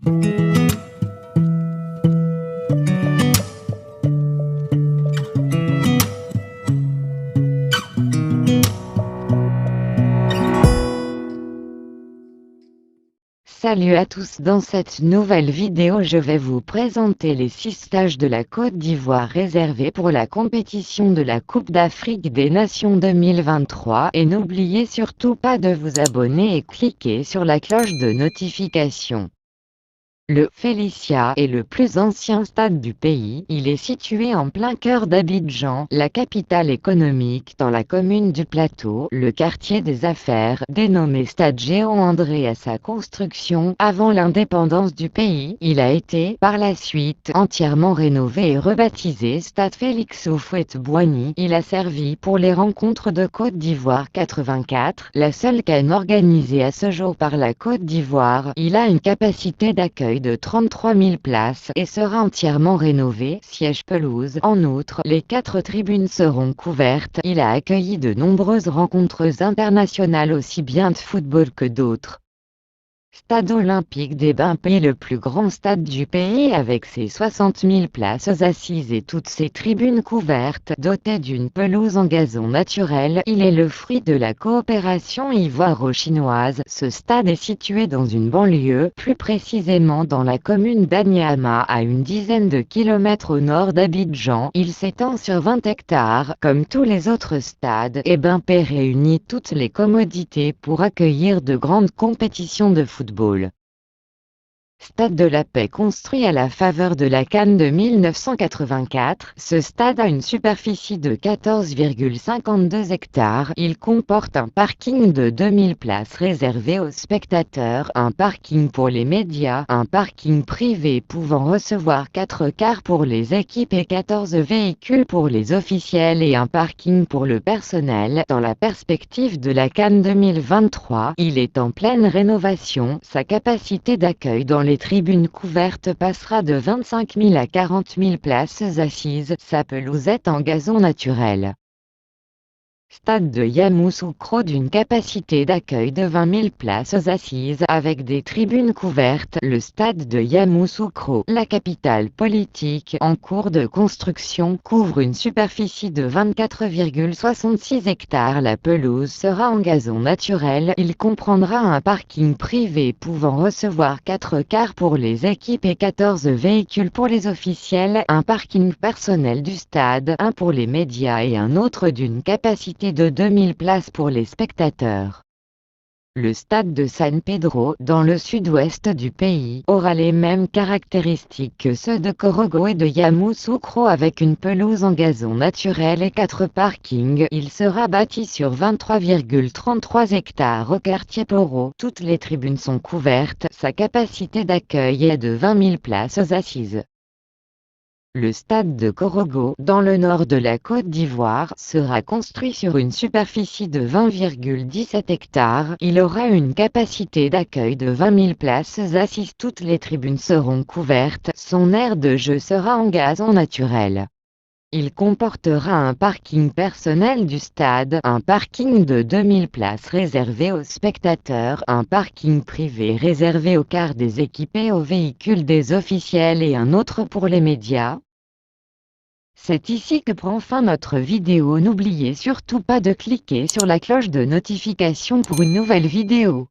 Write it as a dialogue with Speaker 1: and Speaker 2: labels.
Speaker 1: Salut à tous, dans cette nouvelle vidéo je vais vous présenter les 6 stages de la Côte d'Ivoire réservés pour la compétition de la Coupe d'Afrique des Nations 2023 et n'oubliez surtout pas de vous abonner et cliquer sur la cloche de notification. Le Félicia est le plus ancien stade du pays. Il est situé en plein cœur d'Abidjan, la capitale économique, dans la commune du Plateau, le quartier des affaires, dénommé Stade Géant-André à sa construction. Avant l'indépendance du pays, il a été, par la suite, entièrement rénové et rebaptisé Stade Félix Houphouët-Boigny. Il a servi pour les rencontres de Côte d'Ivoire 84, la seule CAN organisée à ce jour par la Côte d'Ivoire. Il a une capacité d'accueil de 33 000 places et sera entièrement rénové, siège pelouse. En outre, les 4 tribunes seront couvertes. Il a accueilli de nombreuses rencontres internationales aussi bien de football que d'autres. Stade olympique des Bains est le plus grand stade du pays avec ses 60 000 places assises et toutes ses tribunes couvertes. Doté d'une pelouse en gazon naturel, il est le fruit de la coopération ivoiro-chinoise. Ce stade est situé dans une banlieue, plus précisément dans la commune d'Anyama à une dizaine de kilomètres au nord d'Abidjan. Il s'étend sur 20 hectares. Comme tous les autres stades, Bains réunit toutes les commodités pour accueillir de grandes compétitions de football. Stade de la Paix construit à la faveur de la CAN de 1984, ce stade a une superficie de 14,52 hectares. Il comporte un parking de 2000 places réservé aux spectateurs, un parking pour les médias, un parking privé pouvant recevoir 4 cars pour les équipes et 14 véhicules pour les officiels et un parking pour le personnel. Dans la perspective de la CAN 2023, il est en pleine rénovation. Sa capacité d'accueil dans les tribunes couvertes passera de 25 000 à 40 000 places assises. Sa pelouse est en gazon naturel. Stade de Yamoussoukro d'une capacité d'accueil de 20 000 places assises avec des tribunes couvertes. Le stade de Yamoussoukro, la capitale politique, en cours de construction, couvre une superficie de 24,66 hectares. La pelouse sera en gazon naturel. Il comprendra un parking privé pouvant recevoir 4 cars pour les équipes et 14 véhicules pour les officiels, un parking personnel du stade, un pour les médias et un autre d'une capacité de 2000 places pour les spectateurs. Le stade de San Pedro, dans le sud-ouest du pays, aura les mêmes caractéristiques que ceux de Korogo et de Yamoussoukro avec une pelouse en gazon naturel et 4 parkings. Il sera bâti sur 23,33 hectares au quartier Poro. Toutes les tribunes sont couvertes. Sa capacité d'accueil est de 20 000 places assises. Le stade de Korogo, dans le nord de la Côte d'Ivoire, sera construit sur une superficie de 20,17 hectares. Il aura une capacité d'accueil de 20 000 places assises. Toutes les tribunes seront couvertes. Son aire de jeu sera en gazon naturel. Il comportera un parking personnel du stade, un parking de 2000 places réservé aux spectateurs, un parking privé réservé aux cars des équipes et aux véhicules des officiels et un autre pour les médias. C'est ici que prend fin notre vidéo. N'oubliez surtout pas de cliquer sur la cloche de notification pour une nouvelle vidéo.